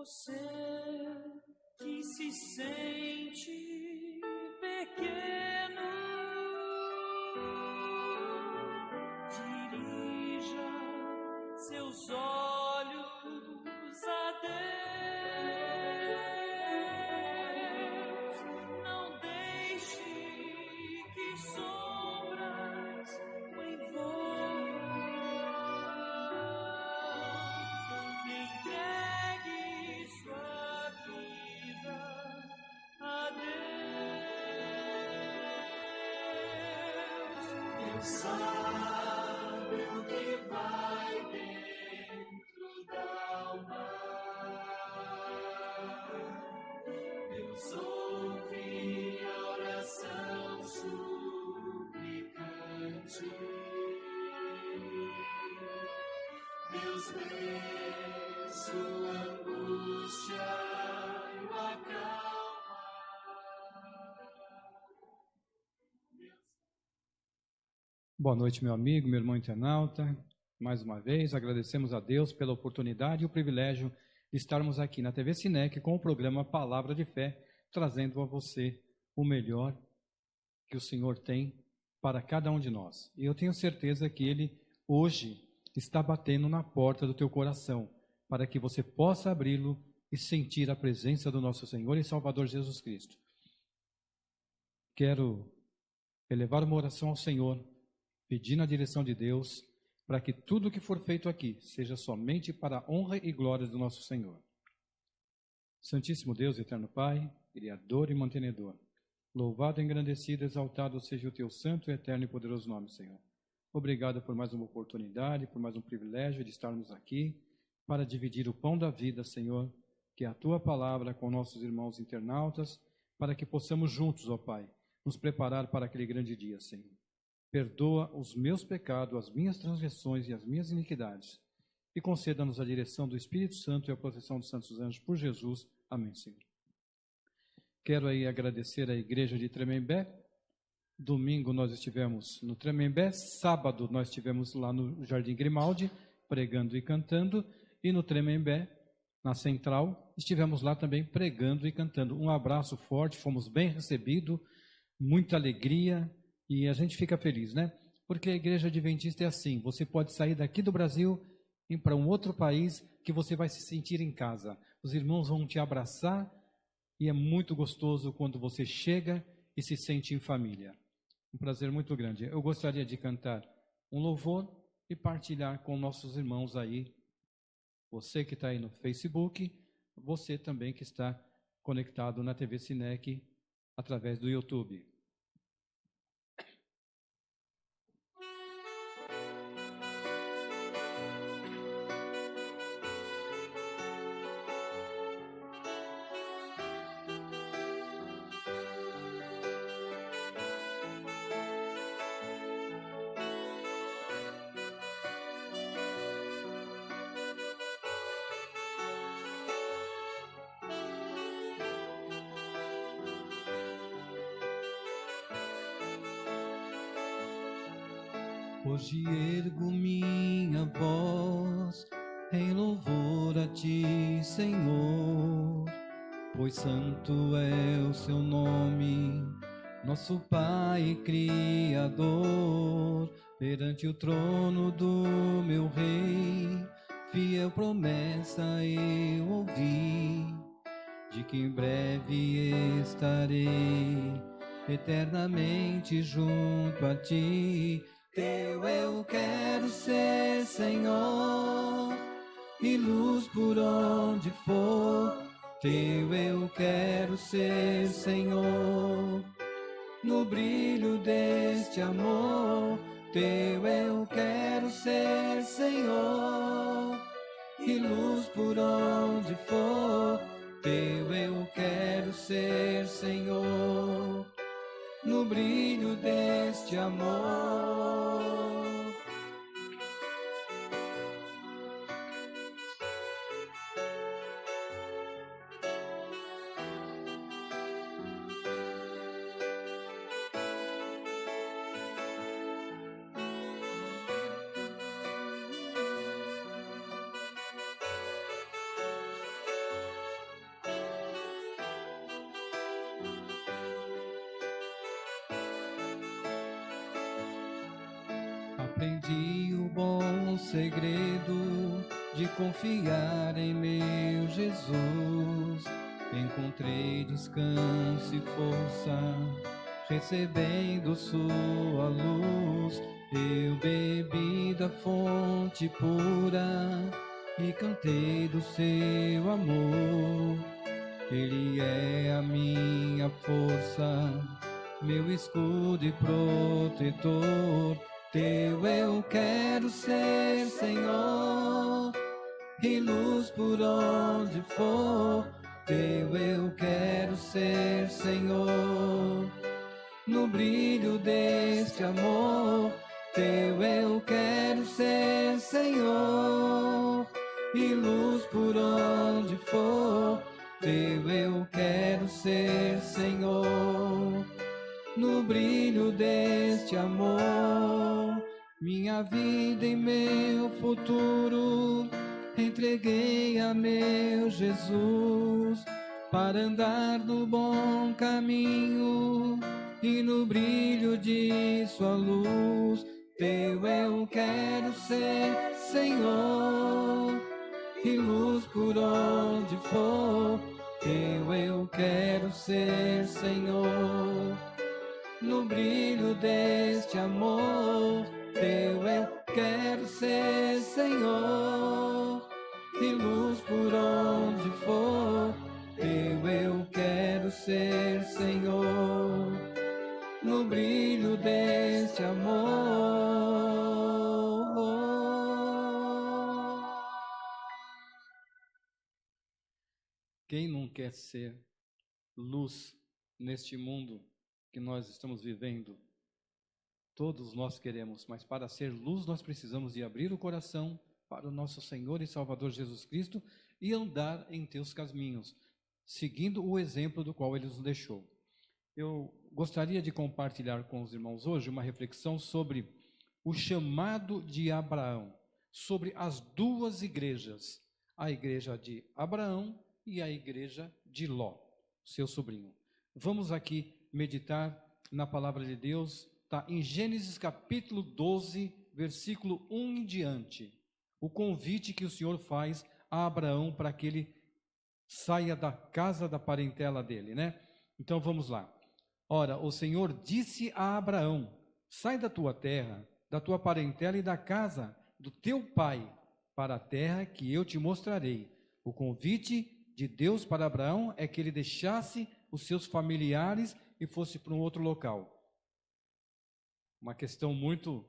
Você que se sente pequeno, dirija seus olhos a Deus. Não deixe que sombras o envolvam. Entregue sua vida a Deus. Deus sabe o que vai dentro da alma. Deus ouve a oração suplicante. Deus vê sua angústia e o acalma. Boa noite, meu amigo, meu irmão internauta. Mais uma vez, agradecemos a Deus pela oportunidade e o privilégio de estarmos aqui na TV Sinec com o programa Palavra de Fé, trazendo a você o melhor que o Senhor tem para cada um de nós. E eu tenho certeza que Ele hoje está batendo na porta do teu coração, para que você possa abri-lo e sentir a presença do nosso Senhor e Salvador Jesus Cristo. Quero elevar uma oração ao Senhor, pedindo a direção de Deus, para que tudo que for feito aqui seja somente para a honra e glória do nosso Senhor. Santíssimo Deus, eterno Pai, Criador e mantenedor, louvado, engrandecido, exaltado seja o teu santo, eterno e poderoso nome, Senhor. Obrigado por mais uma oportunidade, por mais um privilégio de estarmos aqui para dividir o pão da vida, Senhor, que é a tua palavra com nossos irmãos internautas, para que possamos juntos, ó Pai, nos preparar para aquele grande dia, Senhor. Perdoa os meus pecados, as minhas transgressões e as minhas iniquidades, e conceda-nos a direção do Espírito Santo e a proteção dos santos anjos por Jesus. Amém, Senhor. Quero aí agradecer à igreja de Tremembé. Domingo nós estivemos no Tremembé, sábado nós estivemos lá no Jardim Grimaldi, pregando e cantando, e no Tremembé, na Central, estivemos lá também pregando e cantando. Um abraço forte, fomos bem recebidos, muita alegria, e a gente fica feliz, né? Porque a igreja adventista é assim, você pode sair daqui do Brasil e ir para um outro país que você vai se sentir em casa. Os irmãos vão te abraçar e é muito gostoso quando você chega e se sente em família. Um prazer muito grande. Eu gostaria de cantar um louvor e partilhar com nossos irmãos aí. Você que está aí no Facebook, você também que está conectado na TV Sinec através do YouTube. Hoje ergo minha voz em louvor a ti, Senhor, pois santo é o seu nome, nosso Pai e Criador. Perante o trono do meu Rei, fiel promessa eu ouvi, de que em breve estarei eternamente junto a ti. Teu eu quero ser, Senhor, e luz por onde for. Teu eu quero ser, Senhor, no brilho deste amor. Teu eu quero ser, Senhor, e luz por onde for. Teu eu quero ser, Senhor, no brilho deste amor. aprendi o bom segredo de confiar em meu Jesus. Encontrei descanso e força, recebendo sua luz. Eu bebi da fonte pura e cantei do seu amor. Ele é a minha força, meu escudo e protetor. Teu eu quero ser, Senhor, e luz por onde for. Teu eu quero ser, Senhor, no brilho deste amor. Teu eu quero ser, Senhor, e luz por onde for. Teu eu quero ser, Senhor, no brilho deste amor. Minha vida e meu futuro entreguei a meu Jesus, para andar no bom caminho e no brilho de sua luz. Teu eu quero ser, Senhor, e luz por onde for. Teu eu quero ser, Senhor, no brilho deste amor. Teu eu quero ser, Senhor, e luz por onde for. Teu eu quero ser, Senhor, no brilho deste amor. Quem não quer ser luz neste mundo que nós estamos vivendo? Todos nós queremos, mas para ser luz nós precisamos de abrir o coração para o nosso Senhor e Salvador Jesus Cristo e andar em teus caminhos, seguindo o exemplo do qual Ele nos deixou. Eu gostaria de compartilhar com os irmãos hoje uma reflexão sobre o chamado de Abraão, sobre as duas igrejas, a igreja de Abraão e a igreja de Ló, seu sobrinho. Vamos aqui meditar na palavra de Deus. Está em Gênesis capítulo 12, versículo 1 em diante. O convite que o Senhor faz a Abraão para que ele saia da casa da parentela dele, né? Então vamos lá. Ora, o Senhor disse a Abraão: sai da tua terra, da tua parentela e da casa do teu pai, para a terra que eu te mostrarei. O convite de Deus para Abraão é que ele deixasse os seus familiares e fosse para um outro local. Uma questão muito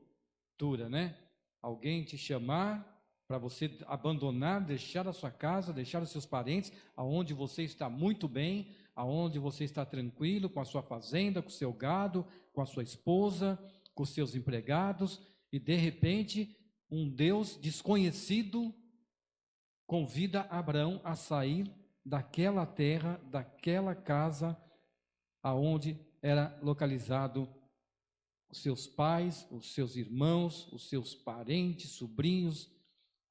dura, né? Alguém te chamar para você abandonar, deixar a sua casa, deixar os seus parentes, aonde você está muito bem, aonde você está tranquilo, com a sua fazenda, com o seu gado, com a sua esposa, com os seus empregados, e de repente um Deus desconhecido convida Abraão a sair daquela terra, daquela casa, aonde era localizado os seus pais, os seus irmãos, os seus parentes, sobrinhos,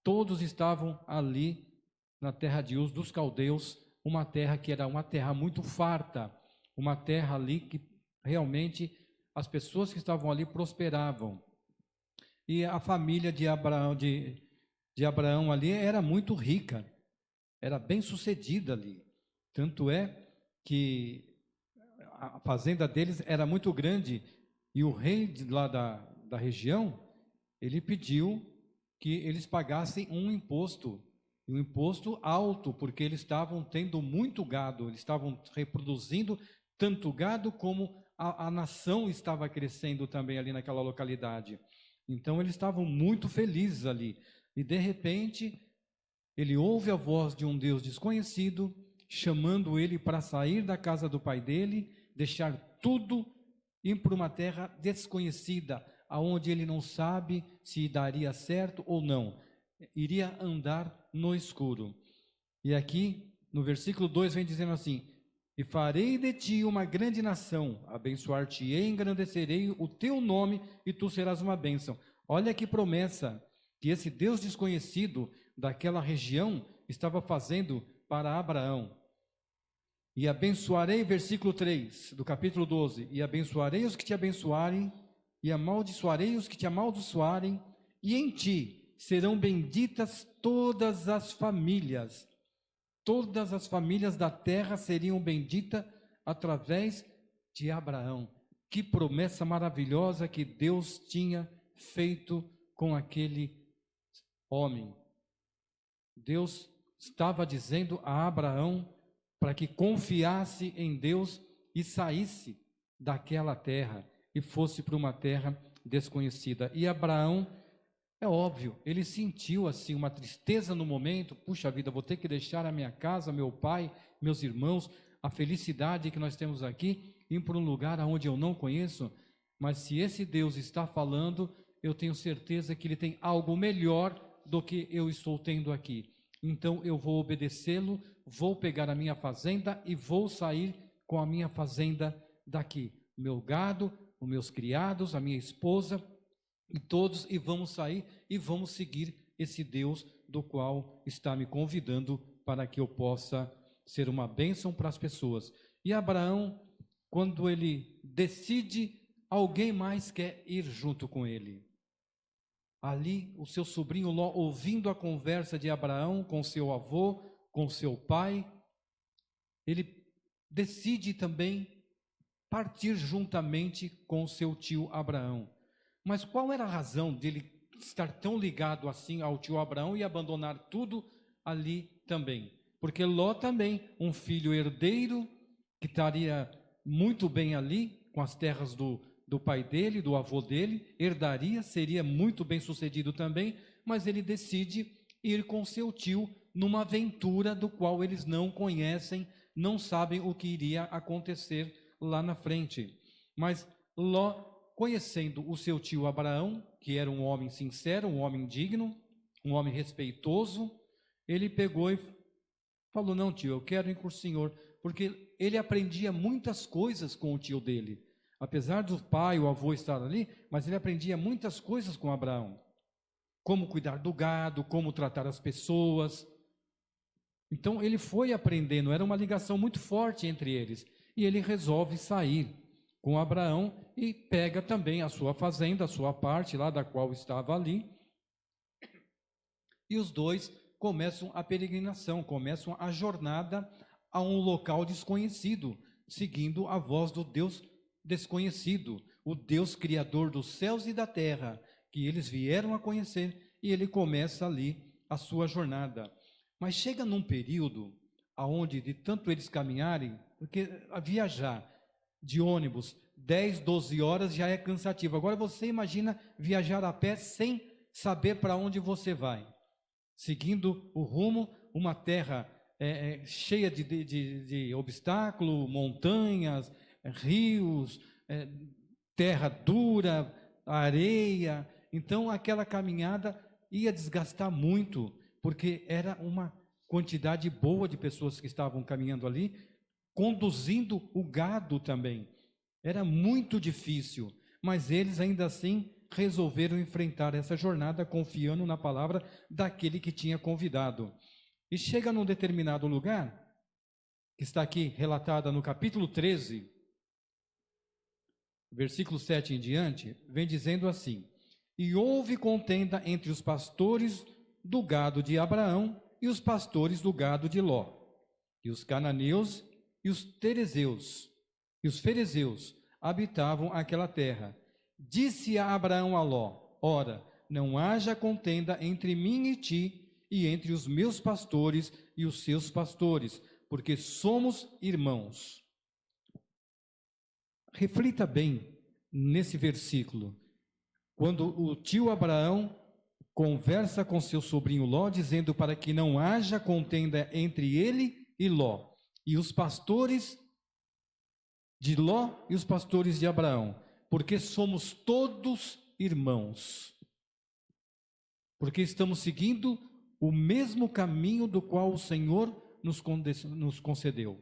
todos estavam ali na terra de Uz dos caldeus, uma terra que era uma terra muito farta, uma terra ali que realmente as pessoas que estavam ali prosperavam. E a família de Abraão ali era muito rica, era bem sucedida ali. Tanto é que a fazenda deles era muito grande. E o rei de lá da região, ele pediu que eles pagassem um imposto alto, porque eles estavam tendo muito gado, eles estavam reproduzindo tanto gado como a nação estava crescendo também ali naquela localidade. Então eles estavam muito felizes ali. E de repente, ele ouve a voz de um Deus desconhecido, chamando ele para sair da casa do pai dele, deixar tudo, ir para uma terra desconhecida, aonde ele não sabe se daria certo ou não. Iria andar no escuro. E aqui, no versículo 2, vem dizendo assim: e farei de ti uma grande nação, abençoar-te-ei, engrandecerei o teu nome, e tu serás uma bênção. Olha que promessa que esse Deus desconhecido daquela região estava fazendo para Abraão. E abençoarei, versículo 3 do capítulo 12, e abençoarei os que te abençoarem, e amaldiçoarei os que te amaldiçoarem, e em ti serão benditas todas as famílias. Todas as famílias da terra seriam benditas através de Abraão. Que promessa maravilhosa que Deus tinha feito com aquele homem. Deus estava dizendo a Abraão para que confiasse em Deus e saísse daquela terra e fosse para uma terra desconhecida. E Abraão, é óbvio, ele sentiu assim uma tristeza no momento. Puxa vida, vou ter que deixar a minha casa, meu pai, meus irmãos, a felicidade que nós temos aqui, ir para um lugar onde eu não conheço. Mas se esse Deus está falando, eu tenho certeza que ele tem algo melhor do que eu estou tendo aqui. Então eu vou obedecê-lo, vou pegar a minha fazenda e vou sair com a minha fazenda daqui. Meu gado, os meus criados, a minha esposa e todos, e vamos sair e vamos seguir esse Deus do qual está me convidando para que eu possa ser uma bênção para as pessoas. E Abraão, quando ele decide, alguém mais quer ir junto com ele. Ali, o seu sobrinho Ló, ouvindo a conversa de Abraão com seu avô, com seu pai, ele decide também partir juntamente com seu tio Abraão. Mas qual era a razão dele estar tão ligado assim ao tio Abraão e abandonar tudo ali também? Porque Ló também, um filho herdeiro, que estaria muito bem ali, com as terras do pai dele, do avô dele, herdaria, seria muito bem sucedido também, mas ele decide ir com seu tio numa aventura do qual eles não conhecem, não sabem o que iria acontecer lá na frente. Mas Ló, conhecendo o seu tio Abraão, que era um homem sincero, um homem digno, um homem respeitoso, ele pegou e falou: não, tio, eu quero ir com o senhor, porque ele aprendia muitas coisas com o tio dele. Apesar do pai, o avô estar ali, mas ele aprendia muitas coisas com Abraão. Como cuidar do gado, como tratar as pessoas. Então ele foi aprendendo, era uma ligação muito forte entre eles. E ele resolve sair com Abraão e pega também a sua fazenda, a sua parte lá da qual estava ali. E os dois começam a peregrinação, começam a jornada a um local desconhecido, seguindo a voz do Deus desconhecido, o Deus criador dos céus e da terra, que eles vieram a conhecer, e ele começa ali a sua jornada. Mas chega num período aonde de tanto eles caminharem, porque a viajar de ônibus 10, 12 horas já é cansativo. Agora você imagina viajar a pé sem saber para onde você vai, seguindo o rumo, uma terra cheia de obstáculos, montanhas, rios, terra dura, areia. Então aquela caminhada ia desgastar muito, porque era uma quantidade boa de pessoas que estavam caminhando ali, conduzindo o gado também. Era muito difícil, mas eles ainda assim resolveram enfrentar essa jornada confiando na palavra daquele que tinha convidado. E chega num determinado lugar, que está aqui relatada no capítulo 13, versículo 7 em diante, vem dizendo assim: e houve contenda entre os pastores do gado de Abraão e os pastores do gado de Ló, e os cananeus e os terezeus e os ferezeus habitavam aquela terra. Disse a Abraão a Ló: ora, não haja contenda entre mim e ti, e entre os meus pastores e os seus pastores, porque somos irmãos. Reflita bem nesse versículo, quando o tio Abraão conversa com seu sobrinho Ló, dizendo para que não haja contenda entre ele e Ló, e os pastores de Ló e os pastores de Abraão, porque somos todos irmãos, porque estamos seguindo o mesmo caminho do qual o Senhor nos concedeu.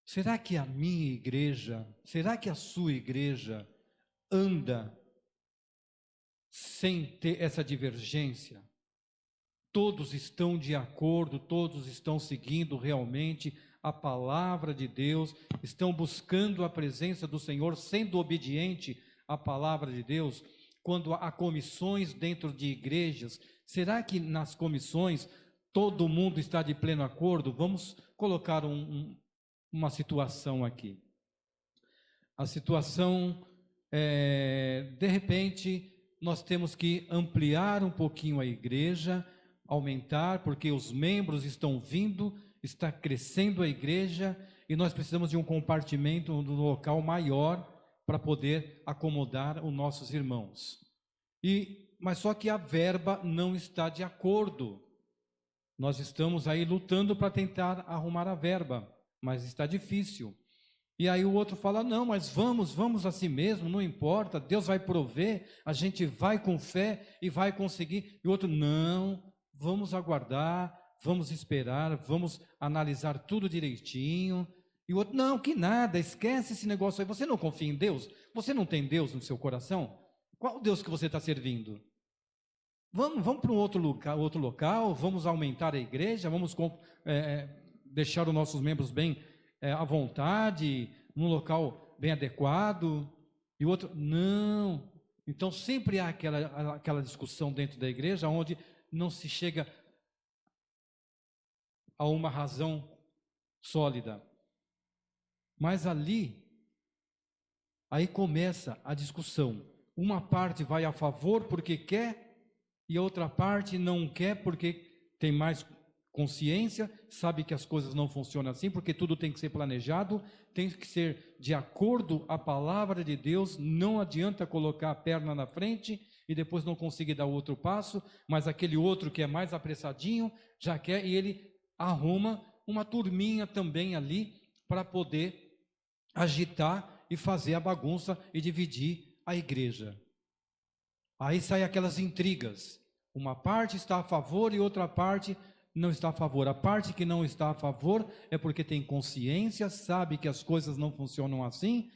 Será que a minha igreja, será que a sua igreja anda sem ter essa divergência? todos estão de acordo, todos estão seguindo realmente a palavra de Deus, estão buscando a presença do Senhor, sendo obediente à palavra de Deus. Quando há comissões dentro de igrejas, será que nas comissões todo mundo está de pleno acordo? Vamos colocar uma situação aqui. A situação, de repente, nós temos que ampliar um pouquinho a igreja, aumentar, porque os membros estão vindo, está crescendo a igreja, e nós precisamos de um compartimento no local maior para poder acomodar os nossos irmãos. Mas só que a verba não está de acordo. Nós estamos aí lutando para tentar arrumar a verba, mas está difícil. E aí o outro fala, não, mas vamos assim mesmo, não importa, Deus vai prover, a gente vai com fé e vai conseguir. E o outro, não, vamos aguardar, vamos esperar, vamos analisar tudo direitinho. E o outro, não, que nada, esquece esse negócio aí. Você não confia em Deus? Você não tem Deus no seu coração? Qual Deus que você está servindo? Vamos para um outro local, vamos aumentar a igreja, vamos deixar os nossos membros bem à vontade, num local bem adequado. E o outro, não. Então sempre há aquela discussão dentro da igreja onde não se chega a uma razão sólida. Mas aí começa a discussão. Uma parte vai a favor porque quer, e a outra parte não quer porque tem mais consciência, sabe que as coisas não funcionam assim, porque tudo tem que ser planejado, tem que ser de acordo à palavra de Deus, não adianta colocar a perna na frente e depois não conseguir dar outro passo, mas aquele outro que é mais apressadinho, já quer, e ele arruma uma turminha também ali para poder agitar e fazer a bagunça e dividir a igreja. Aí saem aquelas intrigas. Uma parte está a favor e outra parte não está a favor. A parte que não está a favor é porque tem consciência, sabe que as coisas não funcionam assim,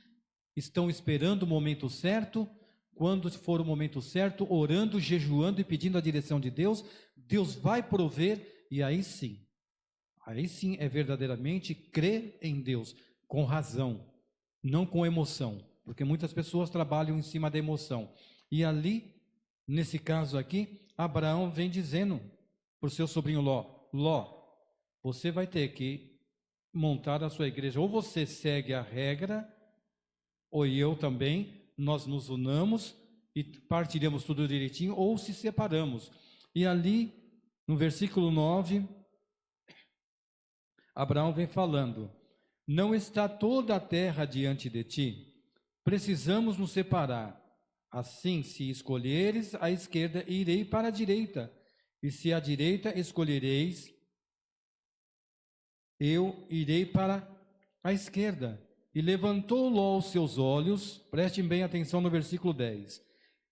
estão esperando o momento certo. Quando for o momento certo, orando, jejuando e pedindo a direção de Deus, Deus vai prover, e aí sim é verdadeiramente crer em Deus, com razão, não com emoção, porque muitas pessoas trabalham em cima da emoção. E ali, nesse caso aqui, Abraão vem dizendo para o seu sobrinho Ló, você vai ter que montar a sua igreja, ou você segue a regra, ou eu também, nós nos unamos e partiremos tudo direitinho, ou se separamos. E ali, no versículo 9, Abraão vem falando, não está toda a terra diante de ti, precisamos nos separar. Assim, se escolheres a esquerda, irei para a direita, e se a direita escolhereis, eu irei para a esquerda. E levantou Ló os seus olhos, prestem bem atenção no versículo 10,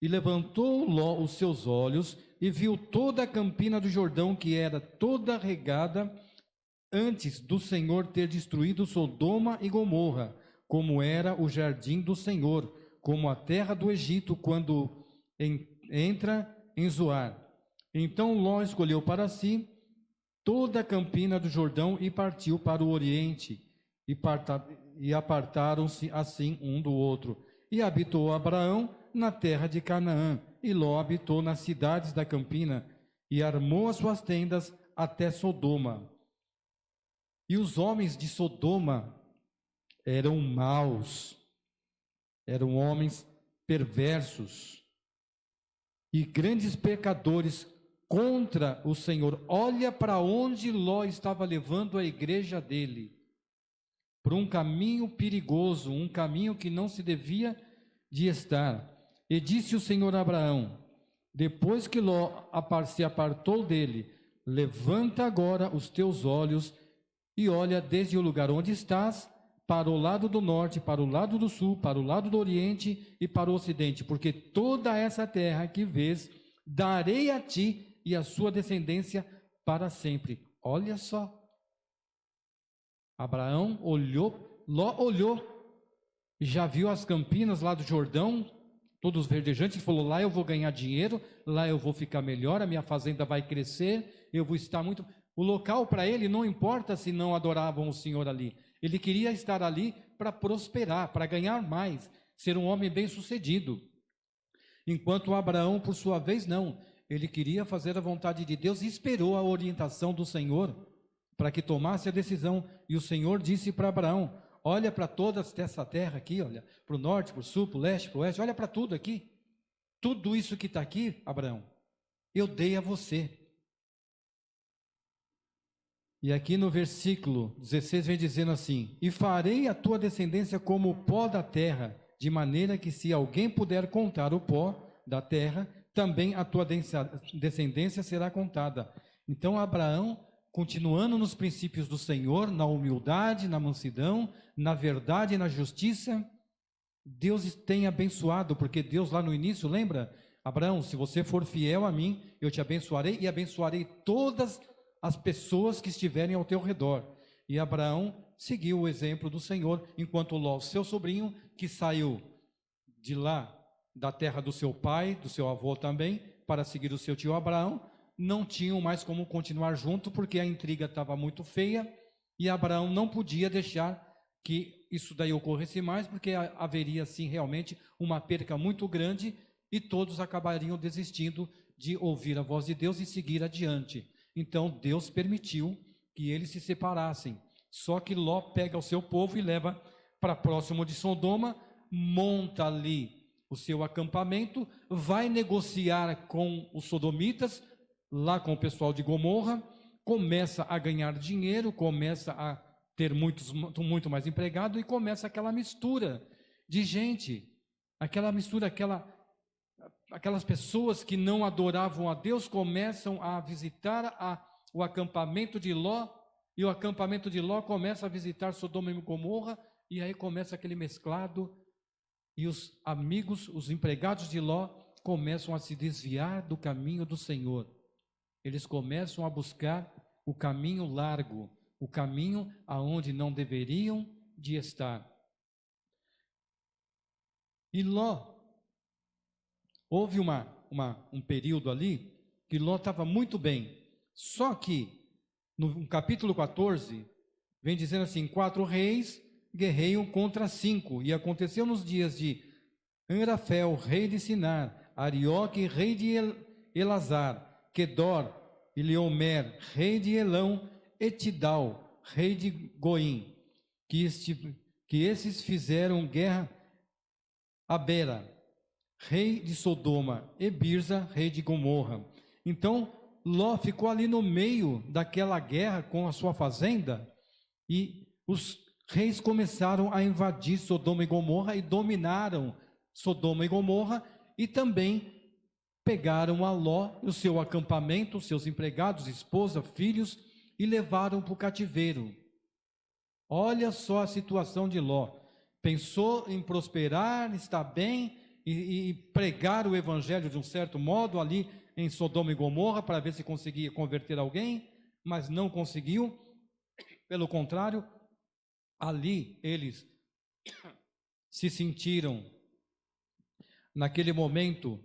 e levantou Ló os seus olhos, e viu toda a campina do Jordão, que era toda regada, antes do Senhor ter destruído Sodoma e Gomorra, como era o jardim do Senhor, como a terra do Egito, quando entra em Zoar. Então Ló escolheu para si toda a campina do Jordão e partiu para o oriente, e apartaram-se assim um do outro. E habitou Abraão na terra de Canaã, e Ló habitou nas cidades da campina, e armou as suas tendas até Sodoma. E os homens de Sodoma eram maus, eram homens perversos e grandes pecadores contra o Senhor. Olha para onde Ló estava levando a igreja dele, por um caminho perigoso, um caminho que não se devia de estar. E disse o Senhor a Abraão, depois que Ló se apartou dele, levanta agora os teus olhos e olha desde o lugar onde estás, para o lado do norte, para o lado do sul, para o lado do oriente e para o ocidente, porque toda essa terra que vês, darei a ti e a sua descendência para sempre. Olha só. Abraão olhou, Ló olhou, já viu as campinas lá do Jordão, todos verdejantes. Ele falou, lá eu vou ganhar dinheiro, lá eu vou ficar melhor, a minha fazenda vai crescer, eu vou estar muito... O local para ele não importa se não adoravam o Senhor ali. Ele queria estar ali para prosperar, para ganhar mais, ser um homem bem-sucedido. Enquanto Abraão, por sua vez, não. Ele queria fazer a vontade de Deus e esperou a orientação do Senhor para que tomasse a decisão. E o Senhor disse para Abraão, olha para toda essa terra aqui, olha, para o norte, para o sul, para o leste, para o oeste, olha para tudo aqui. Tudo isso que está aqui, Abraão, eu dei a você. E aqui no versículo 16 vem dizendo assim, e farei a tua descendência como o pó da terra, de maneira que se alguém puder contar o pó da terra, também a tua descendência será contada. Então Abraão, continuando nos princípios do Senhor, na humildade, na mansidão, na verdade e na justiça, Deus tem abençoado, porque Deus lá no início, lembra? Abraão, se você for fiel a mim, eu te abençoarei e abençoarei todas as pessoas que estiverem ao teu redor. E Abraão seguiu o exemplo do Senhor, enquanto Ló, seu sobrinho, que saiu de lá, da terra do seu pai, do seu avô também, para seguir o seu tio Abraão, não tinham mais como continuar junto, porque a intriga estava muito feia, e Abraão não podia deixar que isso daí ocorresse mais, porque haveria, sim, realmente uma perca muito grande, e todos acabariam desistindo de ouvir a voz de Deus e seguir adiante. Então Deus permitiu que eles se separassem. Só que Ló pega o seu povo e leva para próximo de Sodoma, monta ali o seu acampamento, vai negociar com os sodomitas, lá com o pessoal de Gomorra, começa a ganhar dinheiro, começa a ter muito mais empregado e começa aquela mistura de gente, aquela mistura, aquelas pessoas que não adoravam a Deus começam a visitar o acampamento de Ló, e o acampamento de Ló começa a visitar Sodoma e Gomorra, e aí começa aquele mesclado, e os amigos, os empregados de Ló, começam a se desviar do caminho do Senhor. Eles começam a buscar o caminho largo, o caminho aonde não deveriam de estar. E Ló, houve um período ali que Ló estava muito bem. Só que no capítulo 14, vem dizendo assim, 4 reis guerreiam contra 5. E aconteceu nos dias de Anrafel, rei de Sinar, Arioque, rei de Elazar, Quedor, Iliomer, rei de Elão, e Tidal, rei de Goim, que esses fizeram guerra a Bera, rei de Sodoma, e Birza, rei de Gomorra. Então Ló ficou ali no meio daquela guerra com a sua fazenda, e os reis começaram a invadir Sodoma e Gomorra e dominaram Sodoma e Gomorra, e também pegaram a Ló, o seu acampamento, os seus empregados, esposa, filhos, e levaram para o cativeiro. Olha só a situação de Ló. Pensou em prosperar, estar bem e pregar o evangelho de um certo modo ali em Sodoma e Gomorra para ver se conseguia converter alguém, mas não conseguiu. Pelo contrário, ali eles se sentiram, naquele momento,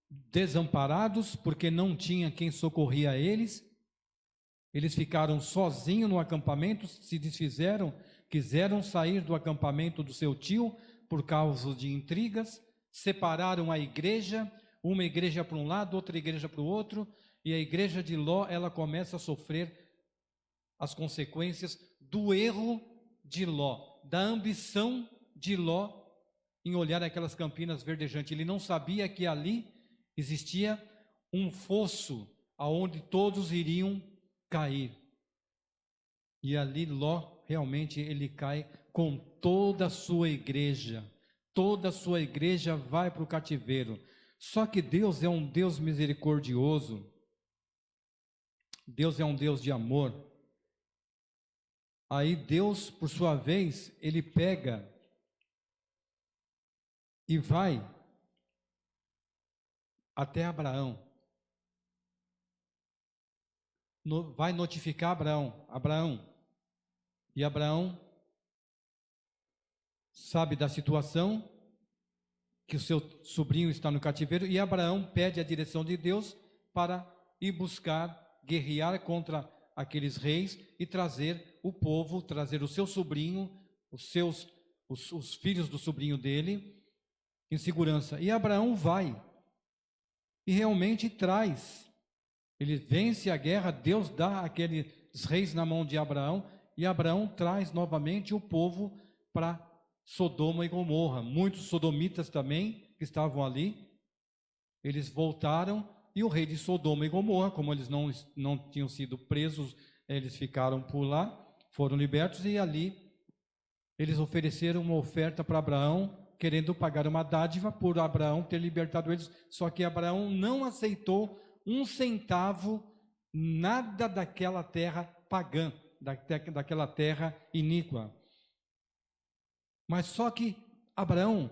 desamparados, porque não tinha quem socorria eles. Eles ficaram sozinhos no acampamento, se desfizeram, quiseram sair do acampamento do seu tio por causa de intrigas, separaram a igreja, uma igreja para um lado, outra igreja para o outro, e a igreja de Ló, ela começa a sofrer as consequências do erro de Ló, da ambição de Ló em olhar aquelas campinas verdejantes. Ele não sabia que ali existia um fosso aonde todos iriam cair. E ali Ló, realmente, ele cai com toda a sua igreja. Toda a sua igreja vai para o cativeiro. Só que Deus é um Deus misericordioso. Deus é um Deus de amor. Aí Deus, por sua vez, ele pega e vai até Abraão. Vai notificar Abraão. E Abraão sabe da situação, que o seu sobrinho está no cativeiro, e Abraão pede a direção de Deus para ir buscar, guerrear contra aqueles reis e trazer o povo, trazer o seu sobrinho, os filhos do sobrinho dele, em segurança. E Abraão vai, e realmente traz. Ele vence a guerra, Deus dá aqueles reis na mão de Abraão, e Abraão traz novamente o povo para Sodoma e Gomorra. Muitos sodomitas também que estavam ali, eles voltaram, e o rei de Sodoma e Gomorra, como eles não tinham sido presos, eles ficaram por lá, foram libertos, e ali eles ofereceram uma oferta para Abraão, querendo pagar uma dádiva por Abraão ter libertado eles, só que Abraão não aceitou um centavo, nada daquela terra pagã, daquela terra iníqua. Mas só que Abraão,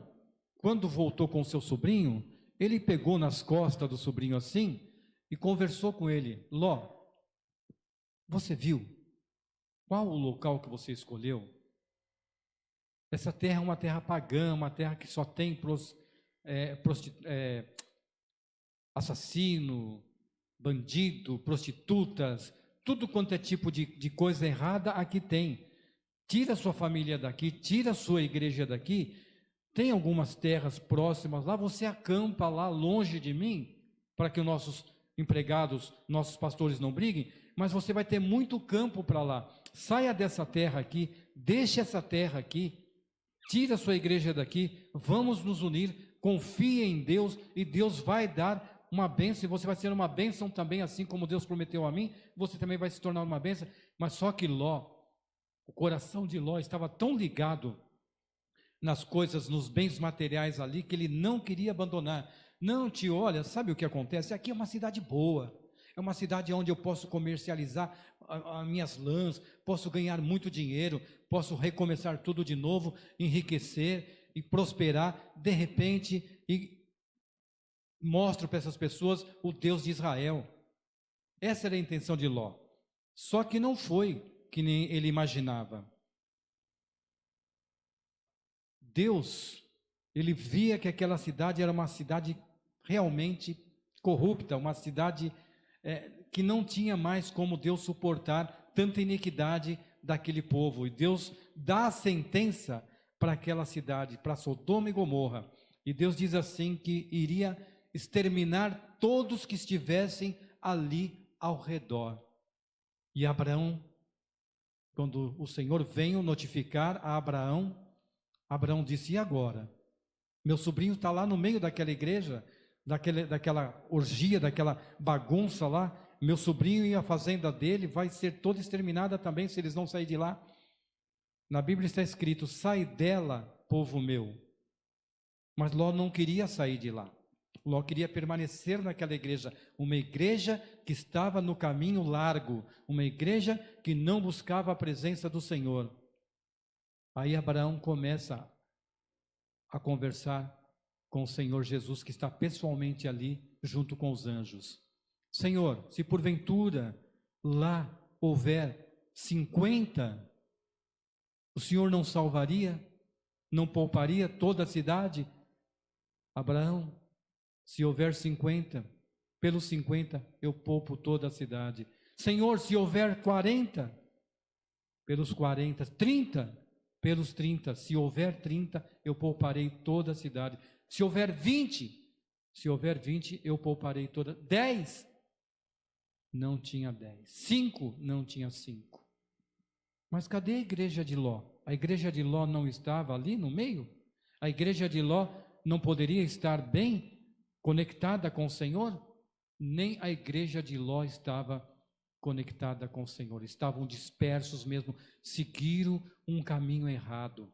quando voltou com seu sobrinho, ele pegou nas costas do sobrinho assim e conversou com ele. Ló, você viu qual o local que você escolheu? Essa terra é uma terra pagã, uma terra que só tem assassino, bandido, prostitutas, tudo quanto é tipo de coisa errada aqui tem. Tira sua família daqui, tira sua igreja daqui. Tem algumas terras próximas lá, você acampa lá longe de mim, para que os nossos empregados, nossos pastores não briguem, mas você vai ter muito campo para lá. Saia dessa terra aqui, deixe essa terra aqui, tira sua igreja daqui, vamos nos unir, confie em Deus, e Deus vai dar uma bênção, e você vai ser uma bênção também, assim como Deus prometeu a mim, você também vai se tornar uma bênção. Mas só que Ló, o coração de Ló estava tão ligado nas coisas, nos bens materiais ali, que ele não queria abandonar. Não, tio, olha, sabe o que acontece? Aqui é uma cidade boa, é uma cidade onde eu posso comercializar as minhas lãs, posso ganhar muito dinheiro, posso recomeçar tudo de novo, enriquecer e prosperar, de repente, e mostro para essas pessoas o Deus de Israel. Essa era a intenção de Ló. Só que não foi que nem ele imaginava. Deus, ele via que aquela cidade era uma cidade realmente corrupta, uma cidade que não tinha mais como Deus suportar tanta iniquidade daquele povo. E Deus dá a sentença para aquela cidade, para Sodoma e Gomorra. E Deus diz assim que iria exterminar todos que estivessem ali ao redor. E Abraão, quando o Senhor veio notificar a Abraão, Abraão disse: e agora? Meu sobrinho está lá no meio daquela igreja, daquela orgia, daquela bagunça lá. Meu sobrinho e a fazenda dele vai ser toda exterminada também se eles não saírem de lá. Na Bíblia está escrito: sai dela, povo meu. Mas Ló não queria sair de lá. Ló queria permanecer naquela igreja, uma igreja que estava no caminho largo, uma igreja que não buscava a presença do Senhor. Aí Abraão começa a conversar com o Senhor Jesus, que está pessoalmente ali, junto com os anjos. Senhor, se porventura lá houver 50, o Senhor não salvaria? Não pouparia toda a cidade? Abraão, se houver 50, pelos 50 eu poupo toda a cidade. Senhor, se houver 40, pelos 40, 30, pelos 30, se houver 30, eu pouparei toda a cidade. Se houver 20, eu pouparei toda. 10, não tinha 10. 5, não tinha 5. Mas cadê a igreja de Ló? A igreja de Ló não estava ali no meio? A igreja de Ló não poderia estar bem conectada com o Senhor? Nem a igreja de Ló estava conectada com o Senhor. Estavam dispersos mesmo, seguiram um caminho errado,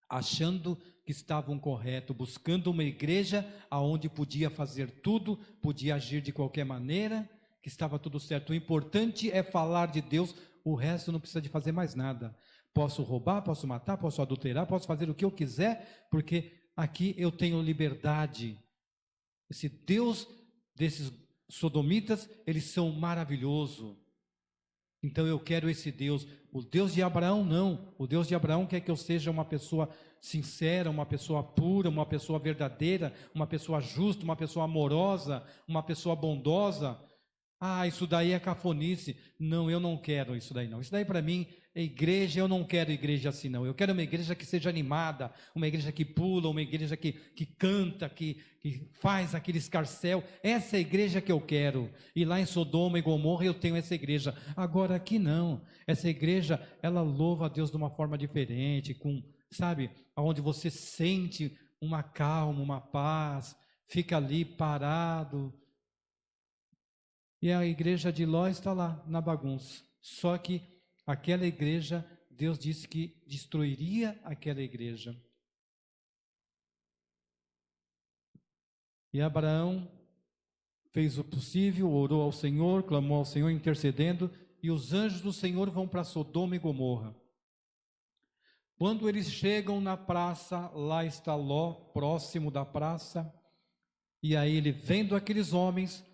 achando que estavam corretos, buscando uma igreja aonde podia fazer tudo, podia agir de qualquer maneira, que estava tudo certo. O importante é falar de Deus, o resto não precisa de fazer mais nada. Posso roubar, posso matar, posso adulterar, posso fazer o que eu quiser, porque aqui eu tenho liberdade. Esse Deus desses sodomitas, eles são maravilhosos. Então eu quero esse Deus. O Deus de Abraão não. O Deus de Abraão quer que eu seja uma pessoa sincera, uma pessoa pura, uma pessoa verdadeira, uma pessoa justa, uma pessoa amorosa, uma pessoa bondosa. Ah, isso daí é cafonice. Não, eu não quero isso daí não. Isso daí para mim é igreja, eu não quero igreja assim não. Eu quero uma igreja que seja animada, uma igreja que pula, uma igreja que canta, que faz aquele escarcéu. Essa é a igreja que eu quero. E lá em Sodoma e Gomorra eu tenho essa igreja. Agora aqui não. Essa igreja, ela louva a Deus de uma forma diferente, com, sabe, onde você sente uma calma, uma paz, fica ali parado. E a igreja de Ló está lá, na bagunça. Só que aquela igreja, Deus disse que destruiria aquela igreja. E Abraão fez o possível, orou ao Senhor, clamou ao Senhor, intercedendo, e os anjos do Senhor vão para Sodoma e Gomorra. Quando eles chegam na praça, lá está Ló, próximo da praça, e aí ele, vendo aqueles homens,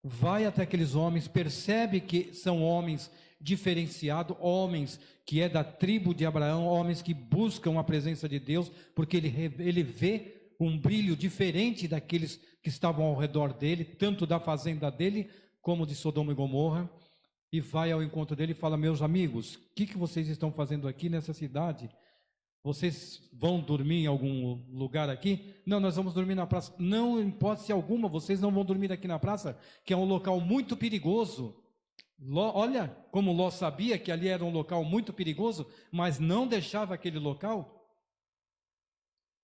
vai até aqueles homens, percebe que são homens diferenciados, homens que é da tribo de Abraão, homens que buscam a presença de Deus, porque ele vê um brilho diferente daqueles que estavam ao redor dele, tanto da fazenda dele, como de Sodoma e Gomorra, e vai ao encontro dele e fala: meus amigos, o que vocês estão fazendo aqui nessa cidade? Vocês vão dormir em algum lugar aqui? Não, nós vamos dormir na praça. Não, em hipótese alguma, vocês não vão dormir aqui na praça, que é um local muito perigoso. Ló, olha como Ló sabia que ali era um local muito perigoso, mas não deixava aquele local.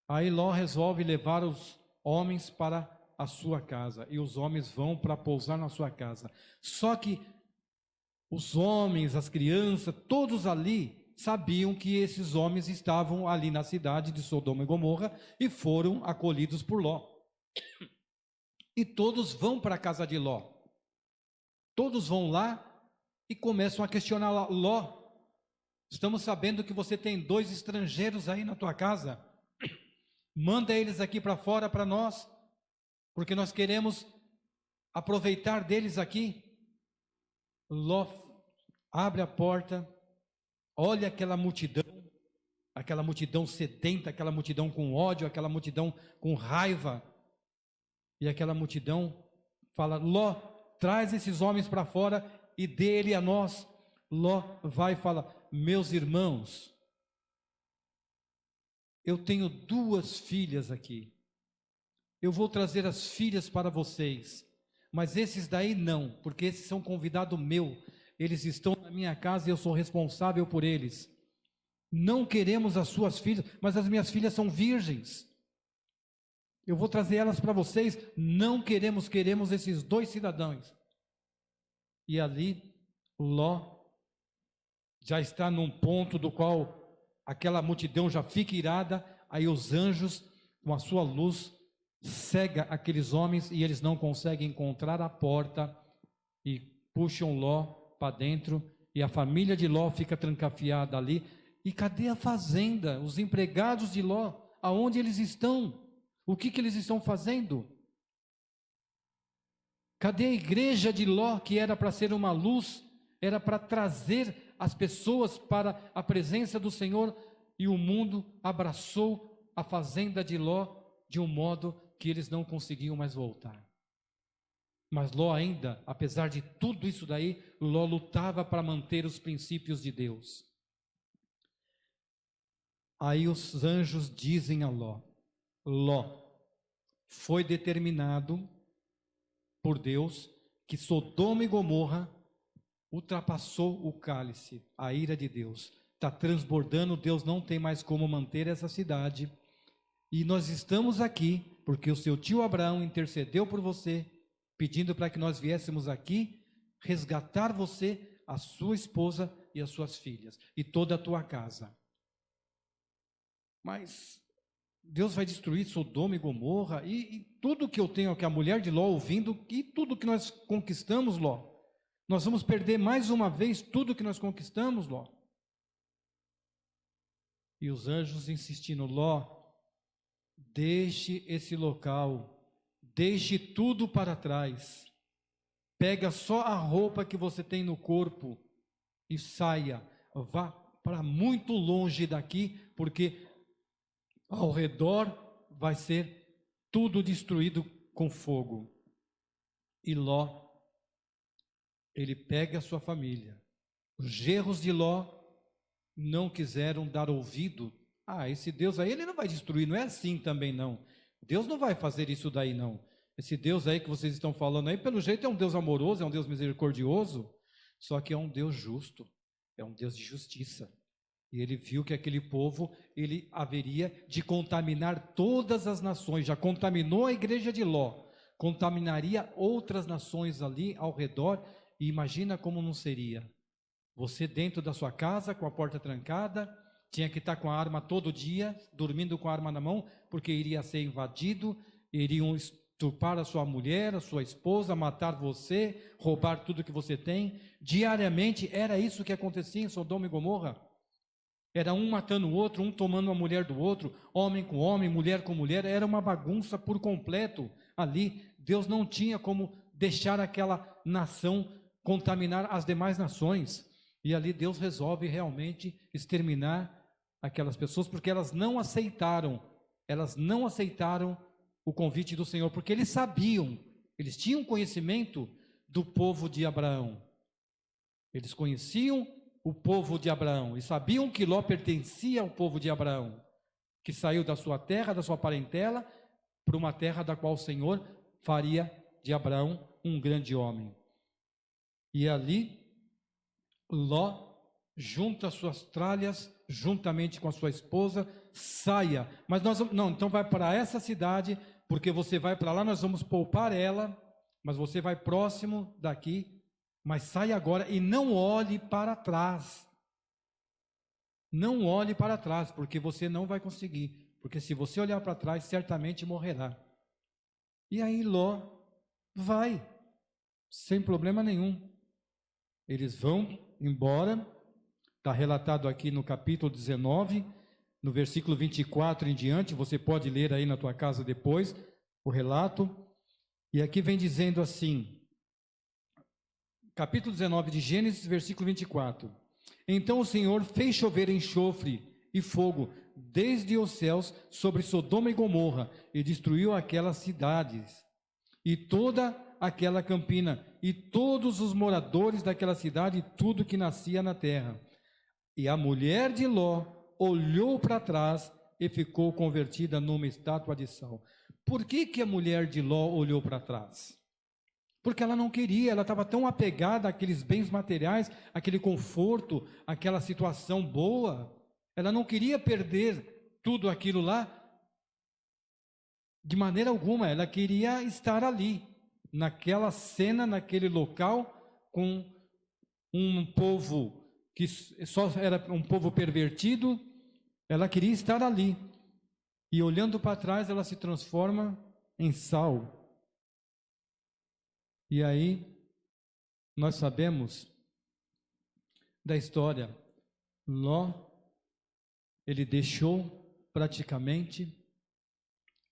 Aí Ló resolve levar os homens para a sua casa, e os homens vão para pousar na sua casa. Só que os homens, as crianças, todos ali sabiam que esses homens estavam ali na cidade de Sodoma e Gomorra e foram acolhidos por Ló. E todos vão para a casa de Ló. Todos vão lá e começam a questionar Ló: estamos sabendo que você tem 2 estrangeiros aí na tua casa. Manda eles aqui para fora para nós, porque nós queremos aproveitar deles aqui. Ló abre a porta, olha aquela multidão sedenta, aquela multidão com ódio, aquela multidão com raiva, e aquela multidão fala: Ló, traz esses homens para fora e dê ele a nós. Ló vai e fala: meus irmãos, eu tenho 2 filhas aqui, eu vou trazer as filhas para vocês, mas esses daí não, porque esses são convidado meu, eles estão na minha casa e eu sou responsável por eles. Não queremos as suas filhas, mas as minhas filhas são virgens, eu vou trazer elas para vocês. Não queremos, queremos esses 2 cidadãos. E ali Ló já está num ponto do qual aquela multidão já fica irada. Aí os anjos, com a sua luz, cega aqueles homens e eles não conseguem encontrar a porta e puxam Ló para dentro, e a família de Ló fica trancafiada ali. E cadê a fazenda? Os empregados de Ló, aonde eles estão? O que eles estão fazendo? Cadê a igreja de Ló, que era para ser uma luz, era para trazer as pessoas para a presença do Senhor? E o mundo abraçou a fazenda de Ló de um modo que eles não conseguiam mais voltar. Mas Ló ainda, apesar de tudo isso daí, Ló lutava para manter os princípios de Deus. Aí os anjos dizem a Ló: Ló, foi determinado por Deus que Sodoma e Gomorra ultrapassou o cálice, a ira de Deus. Está transbordando, Deus não tem mais como manter essa cidade. E nós estamos aqui porque o seu tio Abraão intercedeu por você, pedindo para que nós viéssemos aqui resgatar você, a sua esposa e as suas filhas, e toda a tua casa. Mas Deus vai destruir Sodoma e Gomorra, e tudo que eu tenho aqui, a mulher de Ló ouvindo, e tudo que nós conquistamos, Ló, nós vamos perder mais uma vez tudo que nós conquistamos, Ló. E os anjos insistindo: Ló, deixe esse local, deixe tudo para trás, pega só a roupa que você tem no corpo e saia, vá para muito longe daqui, porque ao redor vai ser tudo destruído com fogo. E Ló, ele pega a sua família. Os genros de Ló não quiseram dar ouvido. Esse Deus aí, ele não vai destruir, não é assim também não. Deus não vai fazer isso daí não. Esse Deus aí que vocês estão falando aí, pelo jeito é um Deus amoroso, é um Deus misericordioso, só que é um Deus justo, é um Deus de justiça. E ele viu que aquele povo, ele haveria de contaminar todas as nações, já contaminou a igreja de Ló, contaminaria outras nações ali ao redor, e imagina como não seria. Você dentro da sua casa, com a porta trancada, tinha que estar com a arma todo dia, dormindo com a arma na mão, porque iria ser invadido, iriam estuprar a sua mulher, a sua esposa, matar você, roubar tudo que você tem. Diariamente era isso que acontecia em Sodoma e Gomorra. Era um matando o outro, um tomando a mulher do outro, homem com homem, mulher com mulher, era uma bagunça por completo ali. Deus não tinha como deixar aquela nação contaminar as demais nações. E ali Deus resolve realmente exterminar aquelas pessoas, porque elas não aceitaram o convite do Senhor, porque eles sabiam, eles tinham conhecimento do povo de Abraão. Eles conheciam o povo de Abraão e sabiam que Ló pertencia ao povo de Abraão, que saiu da sua terra, da sua parentela, para uma terra da qual o Senhor faria de Abraão um grande homem. E ali Ló junta suas tralhas, juntamente com a sua esposa, saia. Mas nós não, então vai para essa cidade, porque você vai para lá, nós vamos poupar ela, mas você vai próximo daqui, mas saia agora e não olhe para trás. Não olhe para trás, porque você não vai conseguir, porque se você olhar para trás, certamente morrerá. E aí Ló vai, sem problema nenhum. Eles vão embora, está relatado aqui no capítulo 19, no versículo 24 em diante, você pode ler aí na tua casa depois, o relato, e aqui vem dizendo assim, capítulo 19 de Gênesis, versículo 24, então o Senhor fez chover enxofre e fogo desde os céus sobre Sodoma e Gomorra, e destruiu aquelas cidades, e toda aquela campina, e todos os moradores daquela cidade, e tudo que nascia na terra. E a mulher de Ló olhou para trás e ficou convertida numa estátua de sal. Por que a mulher de Ló olhou para trás? Porque ela não queria, ela estava tão apegada àqueles bens materiais, aquele conforto, aquela situação boa. Ela não queria perder tudo aquilo lá de maneira alguma, ela queria estar ali, naquela cena, naquele local, com um povo que só era um povo pervertido, ela queria estar ali. E olhando para trás, ela se transforma em sal. E aí, nós sabemos da história. Ló, ele deixou praticamente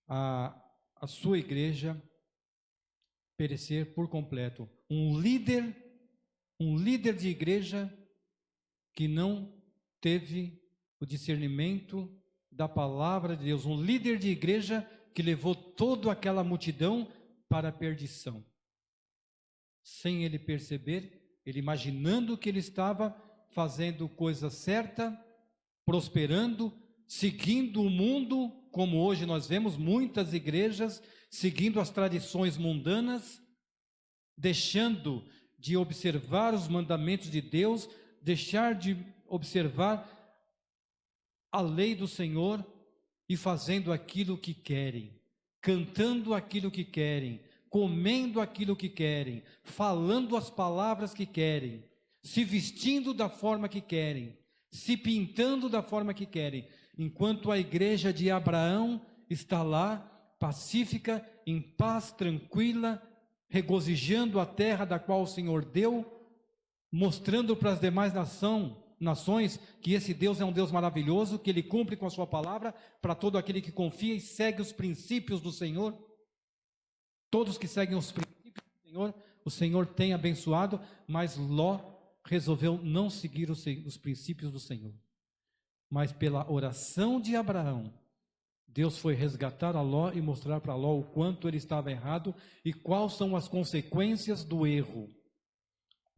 a sua igreja perecer por completo. Um líder de igreja que não teve o discernimento da palavra de Deus, um líder de igreja que levou toda aquela multidão para a perdição. Sem ele perceber, ele imaginando que ele estava fazendo coisa certa, prosperando, seguindo o mundo, como hoje nós vemos muitas igrejas seguindo as tradições mundanas, deixando de observar os mandamentos de Deus, deixar de observar a lei do Senhor e fazendo aquilo que querem, cantando aquilo que querem, comendo aquilo que querem, falando as palavras que querem, se vestindo da forma que querem, se pintando da forma que querem, enquanto a igreja de Abraão está lá, pacífica, em paz, tranquila, regozijando a terra da qual o Senhor deu, mostrando para as demais nações que esse Deus é um Deus maravilhoso, que Ele cumpre com a sua palavra, para todo aquele que confia e segue os princípios do Senhor. Todos que seguem os princípios do Senhor, o Senhor tem abençoado, mas Ló resolveu não seguir os princípios do Senhor. Mas pela oração de Abraão, Deus foi resgatar a Ló e mostrar para Ló o quanto ele estava errado e quais são as consequências do erro.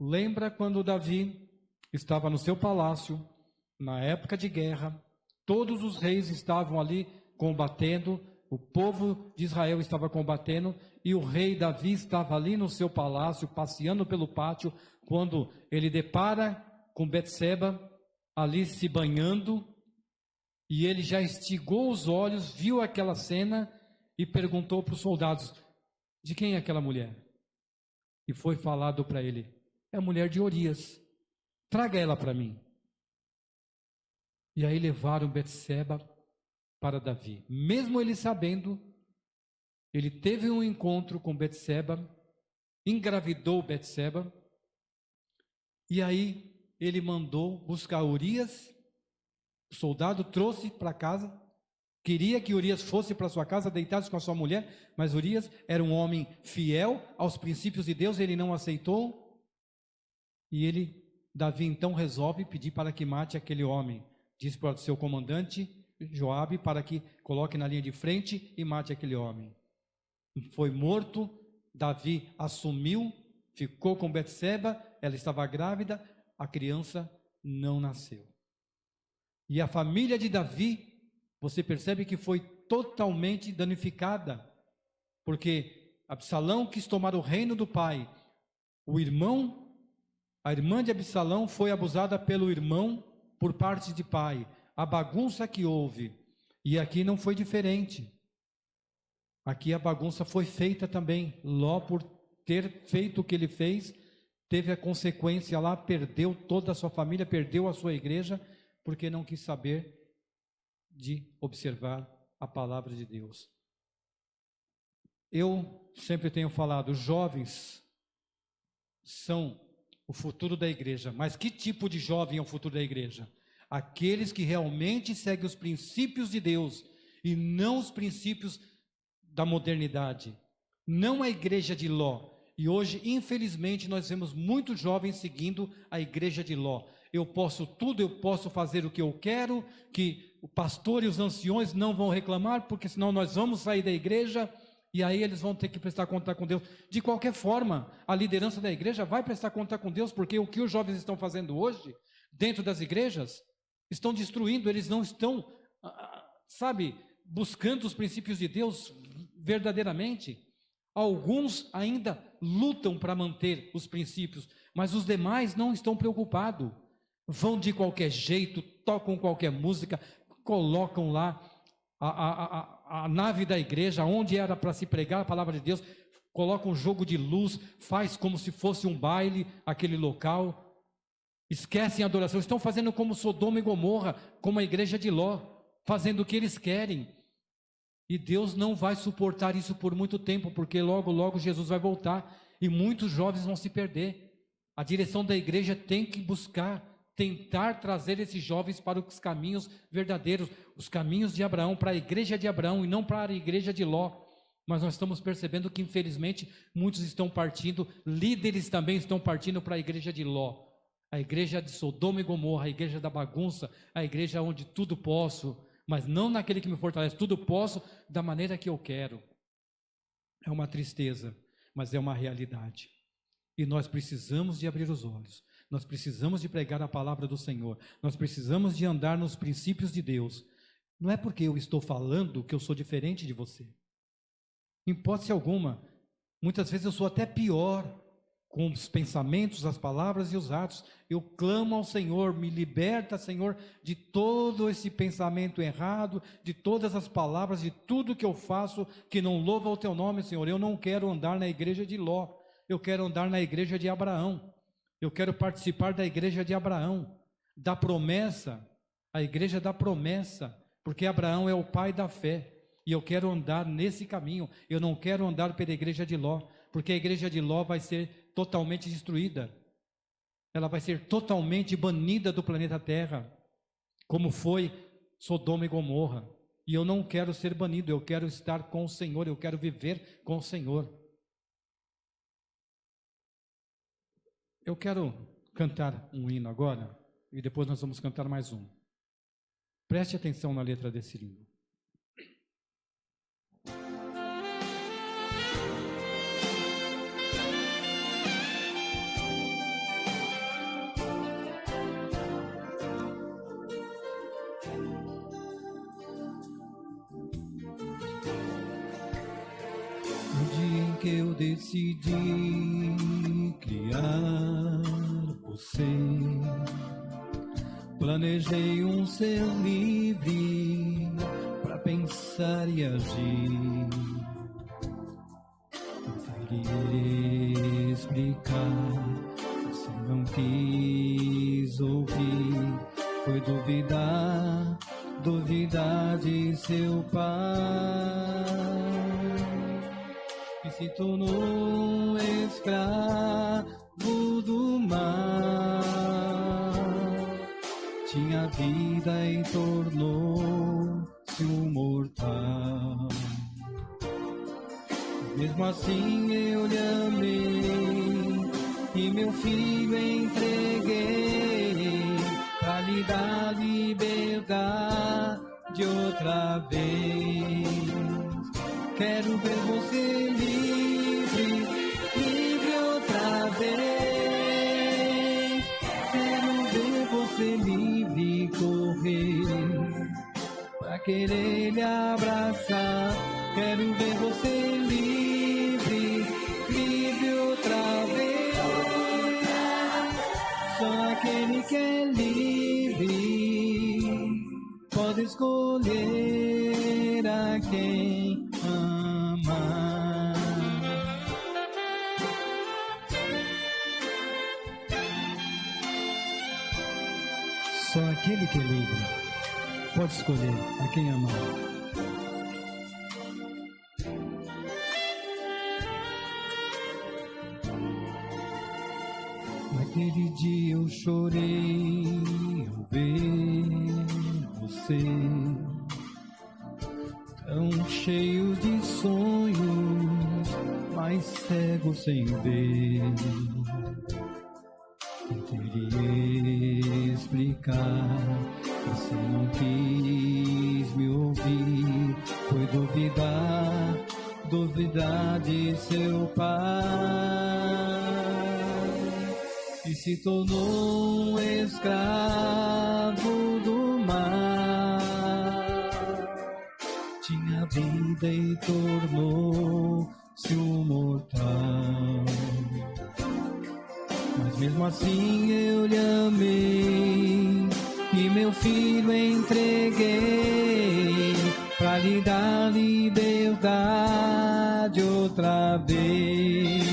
Lembra quando Davi estava no seu palácio, na época de guerra, todos os reis estavam ali combatendo, o povo de Israel estava combatendo, e o rei Davi estava ali no seu palácio, passeando pelo pátio, quando ele depara com Betseba, ali se banhando, e ele já estigou os olhos, viu aquela cena e perguntou para os soldados: de quem é aquela mulher? E foi falado para ele: é a mulher de Urias, traga ela para mim. E aí levaram Betseba para Davi. Mesmo ele sabendo, ele teve um encontro com Betseba, engravidou Betseba, e aí ele mandou buscar Urias. O soldado trouxe para casa, queria que Urias fosse para sua casa, deitasse com a sua mulher, mas Urias era um homem fiel aos princípios de Deus, ele não aceitou, e Davi então resolve pedir para que mate aquele homem. Diz para o seu comandante, Joabe, para que coloque na linha de frente e mate aquele homem. Foi morto, Davi assumiu, ficou com Betseba, ela estava grávida, a criança não nasceu. E a família de Davi, você percebe que foi totalmente danificada, porque Absalão quis tomar o reino do pai. A irmã de Absalão foi abusada pelo irmão por parte de pai. A bagunça que houve. E aqui não foi diferente. Aqui a bagunça foi feita também. Ló, por ter feito o que ele fez, teve a consequência lá, perdeu toda a sua família, perdeu a sua igreja, porque não quis saber de observar a palavra de Deus. Eu sempre tenho falado, jovens são o futuro da igreja. Mas que tipo de jovem é o futuro da igreja? Aqueles que realmente seguem os princípios de Deus e não os princípios da modernidade. Não a igreja de Ló. E hoje, infelizmente, nós vemos muitos jovens seguindo a igreja de Ló. Eu posso tudo, eu posso fazer o que eu quero, que o pastor e os anciões não vão reclamar, porque senão nós vamos sair da igreja e aí eles vão ter que prestar conta com Deus. De qualquer forma, a liderança da igreja vai prestar conta com Deus, porque o que os jovens estão fazendo hoje, dentro das igrejas, estão destruindo, eles não estão, buscando os princípios de Deus verdadeiramente. Alguns ainda lutam para manter os princípios, mas os demais não estão preocupados. Vão de qualquer jeito, tocam qualquer música, colocam lá a nave da igreja, onde era para se pregar a palavra de Deus, colocam um jogo de luz, faz como se fosse um baile aquele local, esquecem a adoração, estão fazendo como Sodoma e Gomorra, como a igreja de Ló, fazendo o que eles querem. E Deus não vai suportar isso por muito tempo, porque logo, logo Jesus vai voltar e muitos jovens vão se perder. A direção da igreja tem que tentar trazer esses jovens para os caminhos verdadeiros, os caminhos de Abraão, para a igreja de Abraão e não para a igreja de Ló. Mas nós estamos percebendo que, infelizmente, muitos estão partindo, líderes também estão partindo para a igreja de Ló, a igreja de Sodoma e Gomorra, a igreja da bagunça, a igreja onde tudo posso, mas não naquele que me fortalece, tudo posso da maneira que eu quero. É uma tristeza, mas é uma realidade. E nós precisamos de abrir os olhos, nós precisamos de pregar a palavra do Senhor, nós precisamos de andar nos princípios de Deus. Não é porque eu estou falando que eu sou diferente de você. Em hipótese alguma, muitas vezes eu sou até pior com os pensamentos, as palavras e os atos. Eu clamo ao Senhor, me liberta, Senhor, de todo esse pensamento errado, de todas as palavras, de tudo que eu faço que não louva o teu nome, Senhor. Eu não quero andar na igreja de Ló, eu quero andar na igreja de Abraão. Eu quero participar da igreja de Abraão, da promessa, a igreja da promessa, porque Abraão é o pai da fé. E eu quero andar nesse caminho. Eu não quero andar pela igreja de Ló, porque a igreja de Ló vai ser totalmente destruída. Ela vai ser totalmente banida do planeta Terra, como foi Sodoma e Gomorra. E eu não quero ser banido, eu quero estar com o Senhor, eu quero viver com o Senhor. Eu quero cantar um hino agora, e depois nós vamos cantar mais um. Preste atenção na letra desse hino. que eu decidi criar você, planejei um ser livre para pensar e agir. Queria explicar, você não quis ouvir, foi duvidar de seu pai, que se tornou um escravo do mal, tinha vida e tornou-se um mortal. Mesmo assim eu lhe amei e meu filho entreguei pra lhe dar liberdade outra vez. Quero ver você livre, livre outra vez. Quero ver você livre correr pra querer lhe abraçar. Quero ver você livre, livre outra vez. Só aquele que é livre pode escolher a quem ama. Só aquele que é livre pode escolher a quem amar. Naquele dia eu chorei ao ver você, tão cheio de sonhos, mas cego sem ver. Tentei explicar, você não quis me ouvir, foi duvidar de seu pai, e se tornou um escravo do mal, tinha vida e tornou-se um mortal. Mas mesmo assim eu lhe amei e meu filho entreguei pra lhe dar liberdade outra vez.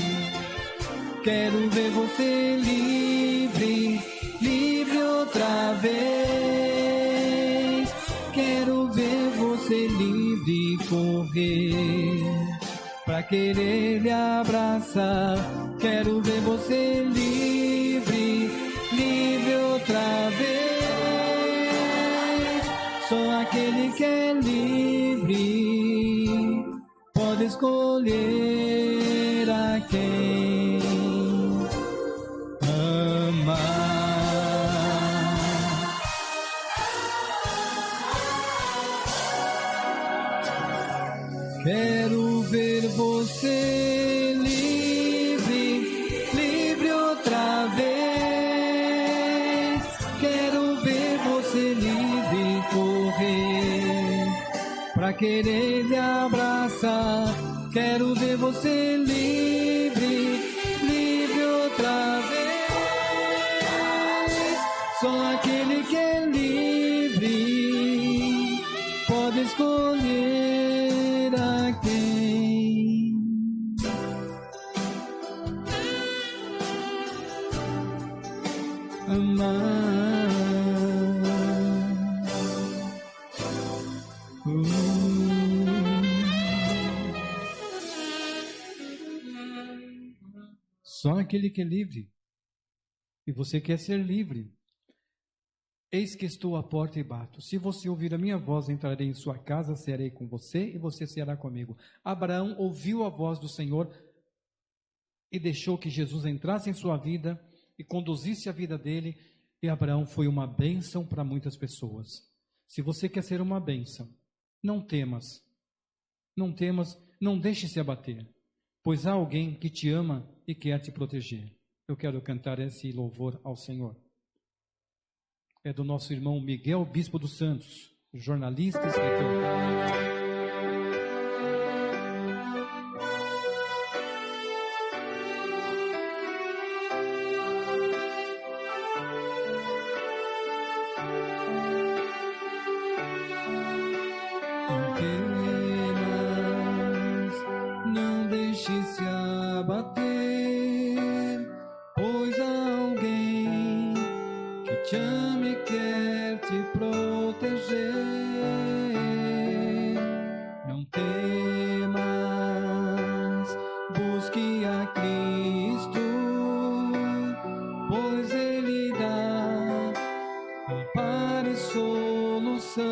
Quero ver você livre, livre outra vez. Quero ver você livre correr pra querer lhe abraçar. Quero ver você livre, livre outra vez. Só aquele que é livre pode escolher a quem amar. Quero ver você livre, livre outra vez. Quero ver você livre correr pra querer lhe abraçar. Quero ver você livre, livre outra vez. Só aquele que é livre pode escolher a quem amar. Só aquele que é livre. E você quer ser livre. Eis que estou à porta e bato. Se você ouvir a minha voz, entrarei em sua casa, serei com você e você será comigo. Abraão ouviu a voz do Senhor e deixou que Jesus entrasse em sua vida e conduzisse a vida dele. E Abraão foi uma bênção para muitas pessoas. Se você quer ser uma bênção, não temas. Não temas, não deixe se abater, pois há alguém que te ama e quer te proteger. Eu quero cantar esse louvor ao Senhor. É do nosso irmão Miguel Bispo dos Santos, jornalista e escritor. se abater, pois há alguém que te ama e quer te proteger. Não temas, busque a Cristo, pois Ele dá amparo e solução.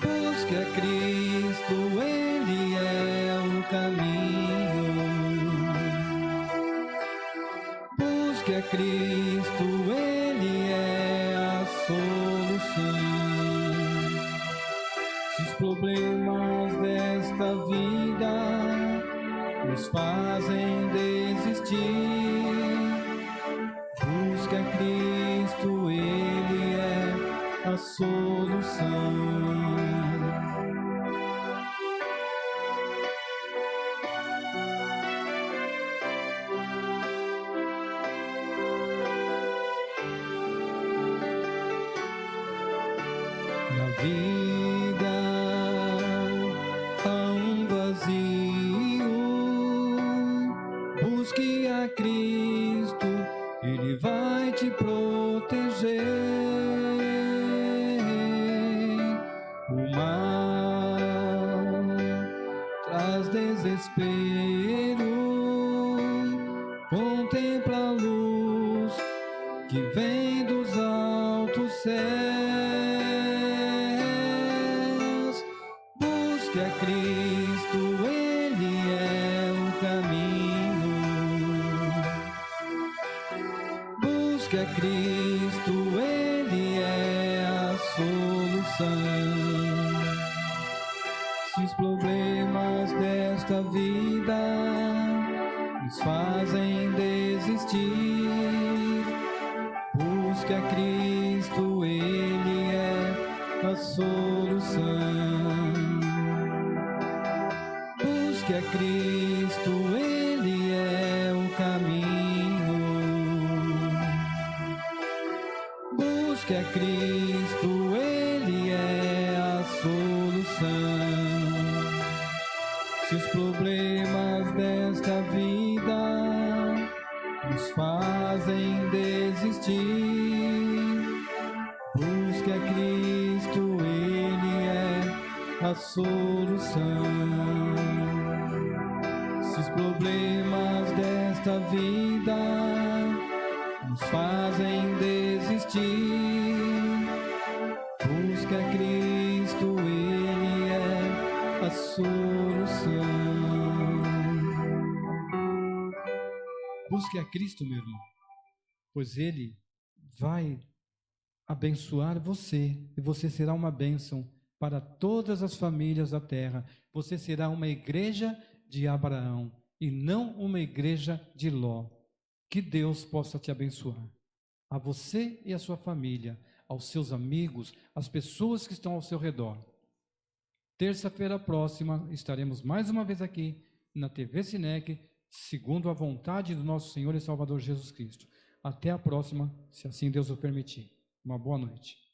Busque a Cristo, Ele é o caminho. Busque a Cristo, Ele é a solução. Se os problemas desta vida nos fazem desistir, busque a Cristo, Ele é a solução. Na vida há um vazio, busque a Cristo, Ele vai te proteger. O mal traz desespero, contempla a luz que vem dos altos céus. Busque a Cristo, Ele é o caminho. Busque a Cristo, Ele é a solução. Se os problemas desta vida nos fazem desistir, busque a Cristo, Ele é a solução. Busque a Cristo, Ele é o caminho. Busque a Cristo, Ele é a solução. Se os problemas desta vida nos fazem desistir, busque a Cristo, Ele é a solução. Se os problemas desta vida nos fazem desistir, busque a Cristo, Ele é a solução. Busque a Cristo, meu irmão, pois Ele vai abençoar você, e você será uma bênção para todas as famílias da terra. Você será uma igreja de Abraão e não uma igreja de Ló. Que Deus possa te abençoar, a você e a sua família, aos seus amigos, às pessoas que estão ao seu redor. Terça-feira próxima estaremos mais uma vez aqui na TV Sinec, segundo a vontade do nosso Senhor e Salvador Jesus Cristo. Até a próxima, se assim Deus o permitir. Uma boa noite.